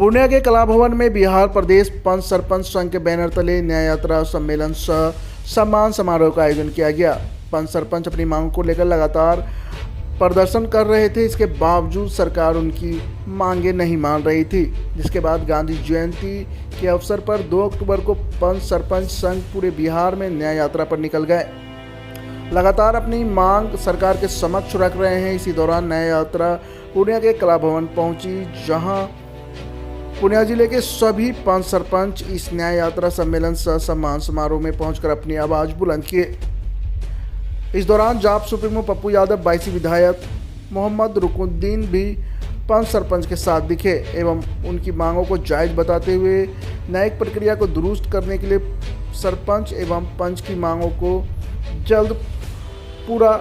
पूर्णिया के कला भवन में बिहार प्रदेश पंच सरपंच संघ के बैनर तले न्याय यात्रा सम्मेलन सह सम्मान समारोह का आयोजन किया गया। पंच सरपंच अपनी मांग को लेकर लगातार प्रदर्शन कर रहे थे, इसके बावजूद सरकार उनकी मांगें नहीं मान रही थी, जिसके बाद गांधी जयंती के अवसर पर 2 अक्टूबर को पंच सरपंच संघ पूरे बिहार में न्याय यात्रा पर निकल गए। लगातार अपनी मांग सरकार के समक्ष रख रहे हैं। इसी दौरान न्याय यात्रा पूर्णिया के कला भवन पहुंची, जहां पूर्णिया जिले के सभी पंच सरपंच इस न्याय यात्रा सम्मेलन सह सम्मान समारोह में पहुंचकर अपनी आवाज बुलंद किए। इस दौरान जाप सुप्रीमो पप्पू यादव, बायसी विधायक मोहम्मद रुकनुद्दीन भी पंच सरपंच के साथ दिखे एवं उनकी मांगों को जायज बताते हुए न्यायिक प्रक्रिया को दुरुस्त करने के लिए सरपंच एवं पंच की मांगों को जल्द पूरा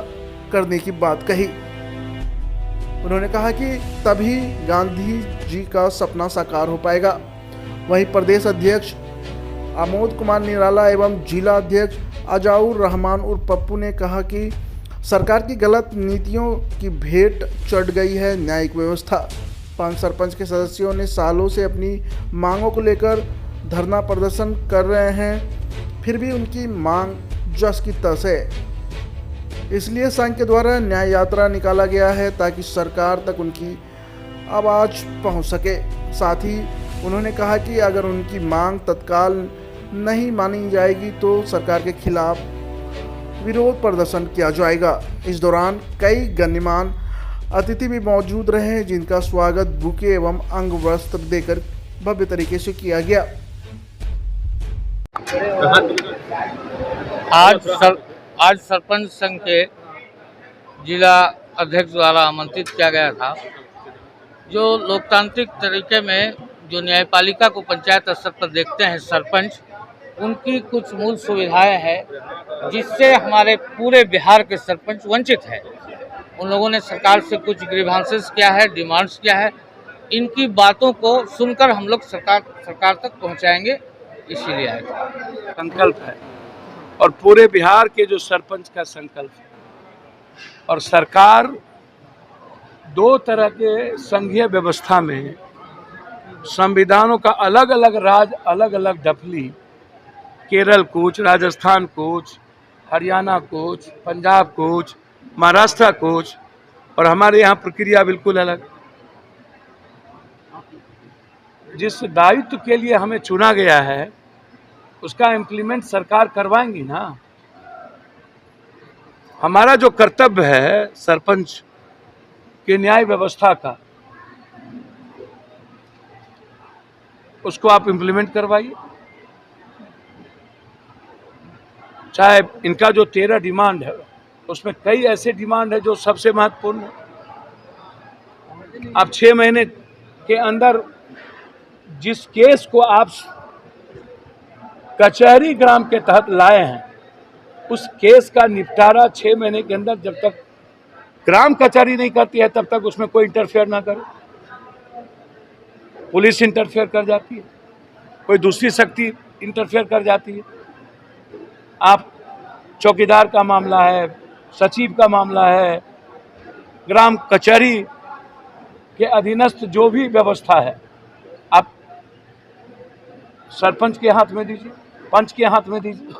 करने की बात कही। उन्होंने कहा कि तभी गांधी जी का सपना साकार हो पाएगा। वहीं प्रदेश अध्यक्ष आमोद कुमार निराला एवं जिला अध्यक्ष अजाउर रहमान उर्फ पप्पू ने कहा कि सरकार की गलत नीतियों की भेंट चढ़ गई है न्यायिक व्यवस्था। पंच सरपंच के सदस्यों ने सालों से अपनी मांगों को लेकर धरना प्रदर्शन कर रहे हैं, फिर भी उनकी मांग जस की तस है। इसलिए संघ के द्वारा न्याय यात्रा निकाला गया है ताकि सरकार तक उनकी आवाज़ पहुंच सके। साथ ही उन्होंने कहा कि अगर उनकी मांग तत्काल नहीं मानी जाएगी तो सरकार के खिलाफ विरोध प्रदर्शन किया जाएगा। इस दौरान कई गण्यमान्य अतिथि भी मौजूद रहे, जिनका स्वागत बुके एवं अंग वस्त्र देकर भव्य तरीके से किया गया। आज सरपंच संघ के जिला अध्यक्ष द्वारा आमंत्रित किया गया था, जो लोकतांत्रिक तरीके में जो न्यायपालिका को पंचायत स्तर पर देखते हैं सरपंच, उनकी कुछ मूल सुविधाएं हैं जिससे हमारे पूरे बिहार के सरपंच वंचित हैं। उन लोगों ने सरकार से कुछ ग्रीवांसेस किया है, डिमांड्स किया है। इनकी बातों को सुनकर हम लोग सरकार तक पहुंचाएंगे, इसीलिए आए थे। संकल्प है और पूरे बिहार के जो सरपंच का संकल्प है। और सरकार 2 तरह के संघीय व्यवस्था में संविधानों का अलग अलग राज्य, अलग अलग डफली, केरल कुछ, राजस्थान कुछ, हरियाणा कुछ, पंजाब कुछ, महाराष्ट्र कुछ, और हमारे यहाँ प्रक्रिया बिल्कुल अलग। जिस दायित्व के लिए हमें चुना गया है उसका इम्प्लीमेंट सरकार करवाएंगी ना। हमारा जो कर्तव्य है सरपंच के न्याय व्यवस्था का, उसको आप इम्प्लीमेंट करवाइए। चाहे इनका जो 13 डिमांड है उसमें कई ऐसे डिमांड है जो सबसे महत्वपूर्ण है। आप 6 महीने के अंदर जिस केस को आप कचहरी ग्राम के तहत लाए हैं, उस केस का निपटारा 6 महीने के अंदर जब तक ग्राम कचहरी नहीं करती है तब तक उसमें कोई इंटरफेयर ना करे। पुलिस इंटरफेयर कर जाती है, कोई दूसरी शक्ति इंटरफेयर कर जाती है। आप चौकीदार का मामला है, सचिव का मामला है, ग्राम कचहरी के अधीनस्थ जो भी व्यवस्था है, आप सरपंच के हाथ में दीजिए, पंच के हाथ में दीजिए।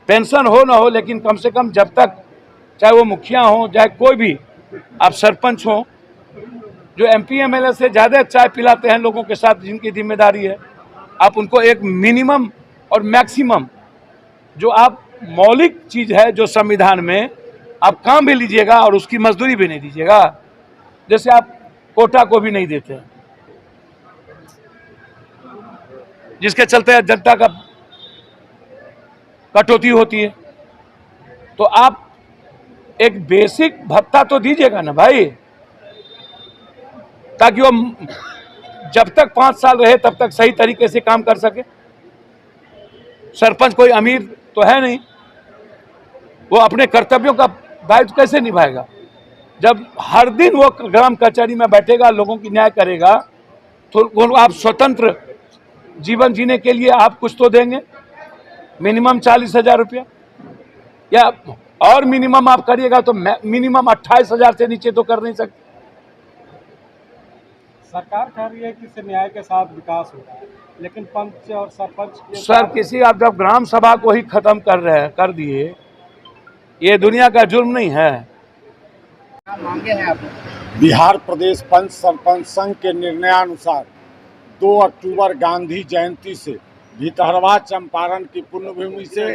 पेंशन हो ना हो, लेकिन कम से कम जब तक, चाहे वो मुखिया हो, चाहे कोई भी आप सरपंच हो, जो MP MLA से ज़्यादा चाय पिलाते हैं लोगों के साथ, जिनकी जिम्मेदारी है, आप उनको एक मिनिमम और मैक्सिमम जो आप मौलिक चीज़ है जो संविधान में, आप काम भी लीजिएगा और उसकी मजदूरी भी नहीं दीजिएगा। जैसे आप कोटा को भी नहीं देते हैं, जिसके चलते जनता का कटौती होती है। तो आप एक बेसिक भत्ता तो दीजिएगा ना भाई, ताकि वो जब तक 5 साल रहे तब तक सही तरीके से काम कर सके। सरपंच कोई अमीर तो है नहीं, वो अपने कर्तव्यों का दायित्व कैसे निभाएगा जब हर दिन वो ग्राम कचहरी में बैठेगा, लोगों की न्याय करेगा। तो आप स्वतंत्र जीवन जीने के लिए आप कुछ तो देंगे, मिनिमम 40,000 रुपया, या और मिनिमम आप करिएगा तो मिनिमम 28,000 से नीचे तो कर नहीं सकते। सरकार कह रही है कि इससे न्याय के साथ विकास होगा, लेकिन पंच और सरपंच के सर किसी आप जब ग्राम सभा को ही खत्म कर दिए, ये दुनिया का जुर्म नहीं है। मांगे हैं आप? बिहार प्रदेश पंच सरपंच संघ के निर्णयानुसार 2 अक्टूबर गांधी जयंती से भितरवा चंपारण की पुण्यभूमि से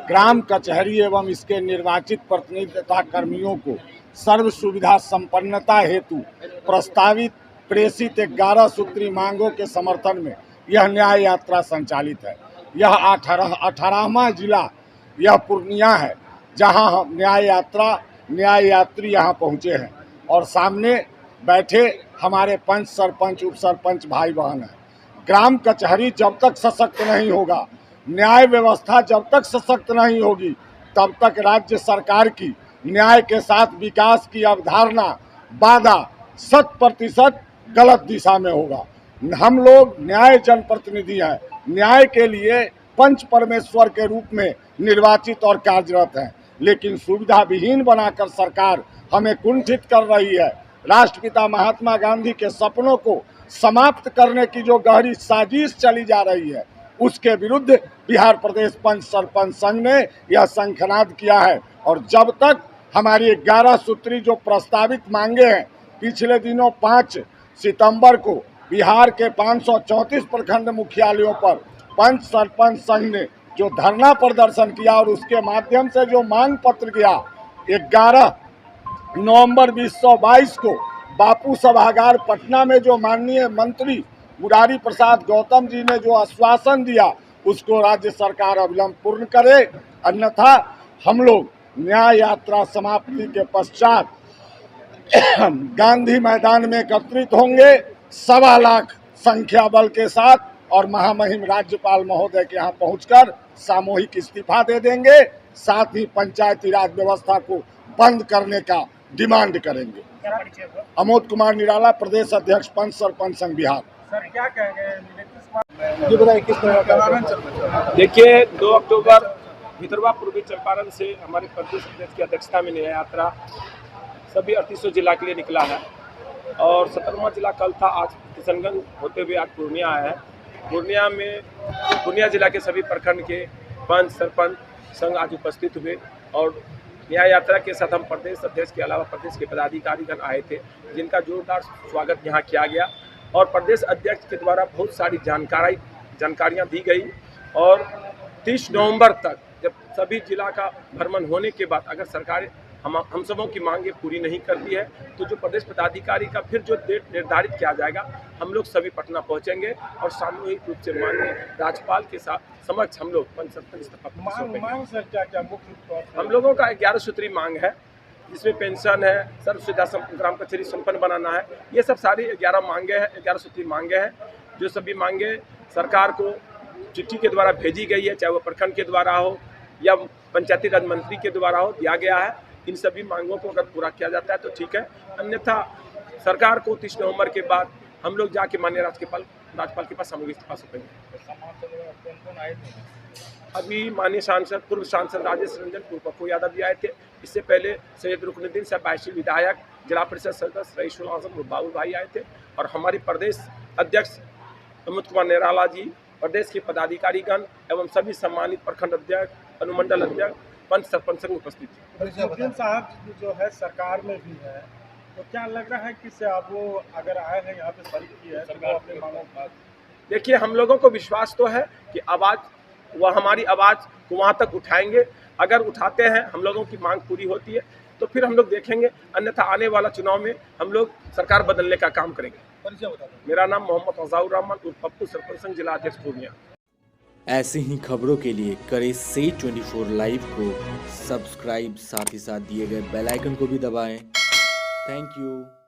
ग्राम कचहरी एवं इसके निर्वाचित प्रतिनिधि तथा कर्मियों को सर्व सुविधा संपन्नता हेतु प्रस्तावित प्रेषित 11 सूत्री मांगों के समर्थन में यह न्याय यात्रा संचालित है। यह 18वां जिला यह पूर्णिया है, जहां हम न्याय यात्री यहाँ पहुँचे हैं और सामने बैठे हमारे पंच सरपंच उप सरपंच भाई बहन हैं। ग्राम कचहरी जब तक सशक्त नहीं होगा, न्याय व्यवस्था जब तक सशक्त नहीं होगी, तब तक राज्य सरकार की न्याय के साथ विकास की अवधारणा वादा 100% गलत दिशा में होगा। हम लोग न्याय जनप्रतिनिधि हैं, न्याय के लिए पंच परमेश्वर के रूप में निर्वाचित और कार्यरत हैं, लेकिन सुविधा विहीन बनाकर सरकार हमें कुंठित कर रही है। राष्ट्रपिता महात्मा गांधी के सपनों को समाप्त करने की जो गहरी साजिश चली जा रही है, उसके विरुद्ध बिहार प्रदेश पंच सरपंच संघ ने यह शंखनाद किया है। और जब तक हमारी 11 सूत्री जो प्रस्तावित मांगे हैं, पिछले दिनों 5 सितंबर को बिहार के 534 प्रखंड मुख्यालयों पर पंच सरपंच संघ ने जो धरना प्रदर्शन किया और उसके माध्यम से जो मांग पत्र गया, 11 नवंबर 2022 को बापू सभागार पटना में जो माननीय मंत्री मुरारी प्रसाद गौतम जी ने जो आश्वासन दिया, उसको राज्य सरकार अविलंब पूर्ण करे, अन्यथा हम लोग न्याय यात्रा समाप्ति के पश्चात गांधी मैदान में एकत्रित होंगे 1.25 लाख संख्या बल के साथ और महामहिम राज्यपाल महोदय के यहाँ पहुंचकर सामूहिक इस्तीफा दे देंगे। साथ ही पंचायती राज व्यवस्था को बंद करने का डिमांड करेंगे। अमोद कुमार निराला, प्रदेश अध्यक्ष पंच सरपंच संघ बिहार। सर क्या कहेंगे? ये बताइए किस तरह का? देखिए 2 अक्टूबर भितरवा पूर्वी चंपारण से हमारे प्रदेश अध्यक्ष की अध्यक्षता में न्याय यात्रा सभी 38 जिला के लिए निकला है और 17वां जिला कल था। आज किशनगंज होते हुए आज पूर्णिया आया है। पूर्णिया जिला के सभी प्रखंड के पंच सरपंच संघ आज उपस्थित हुए और न्याय यात्रा के साथ हम प्रदेश अध्यक्ष के अलावा प्रदेश के पदाधिकारीगण आए थे, जिनका जोरदार स्वागत यहाँ किया गया और प्रदेश अध्यक्ष के द्वारा बहुत सारी जानकारियाँ दी गई। और 30 नवंबर तक जब सभी जिला का भ्रमण होने के बाद अगर सरकार हम सबों की मांगे पूरी नहीं करती है, तो जो प्रदेश पदाधिकारी का फिर जो डेट निर्धारित किया जाएगा, हम लोग सभी पटना पहुंचेंगे और सामूहिक रूप से माननीय राज्यपाल के साथ समक्ष हम लोग पंच सरपंच मांग सर क्या मुख्य हम लोगों का 11 सूत्री मांग है, जिसमें पेंशन है, सर्व सुविधा ग्राम कचहरी संपन्न बनाना है। ये सब सारी 11 सूत्री मांगे हैं, जो सभी मांगे सरकार को चिट्ठी के द्वारा भेजी गई है, चाहे वो प्रखंड के द्वारा हो या पंचायती राज मंत्री के द्वारा हो, दिया गया है। इन सभी मांगों को अगर पूरा किया जाता है तो ठीक है, अन्यथा सरकार को 30 नवंबर के बाद हम लोग जाके माननीय राज्यपाल के पास सामूहिक इस्तीफा सौंपेंगे। अभी माननीय पूर्व सांसद राजेश रंजन, पूर्व पप्पू यादव भी आए थे। इससे पहले सैयद रुकनुद्दीन साहब बायसी विधायक, जिला परिषद सदस्य रईसुल आजम बाबू भाई आए थे और हमारी प्रदेश अध्यक्ष अमोद कुमार निराला जी, प्रदेश के पदाधिकारीगण एवं सभी सम्मानित प्रखंड अध्यक्ष, अनुमंडल अध्यक्ष, पंच सरपंच संघ उपस्थित थे। रुकनुद्दीन साहब जो है सरकार में भी है, तो क्या लग रहा है कि से आप वो अगर आए हैं यहाँ पे शरीक की है सरकार अपने मांगों का? देखिए हम लोगों को विश्वास तो है कि वह हमारी आवाज़ को वहाँ तक उठाएंगे। अगर उठाते हैं, हम लोगों की मांग पूरी होती है तो फिर हम लोग देखेंगे, अन्यथा आने वाला चुनाव में हम लोग सरकार बदलने का काम करेंगे। मेरा नाम मोहम्मद अज़ाउर रहमान उर्फ पप्पू, सरपंच संघ जिला अध्यक्ष पूर्णिया। ऐसे ही खबरों के लिए करें से 24 लाइव को सब्सक्राइब, साथ ही साथ दिए गए बेल आइकन को भी दबाएं। Thank you.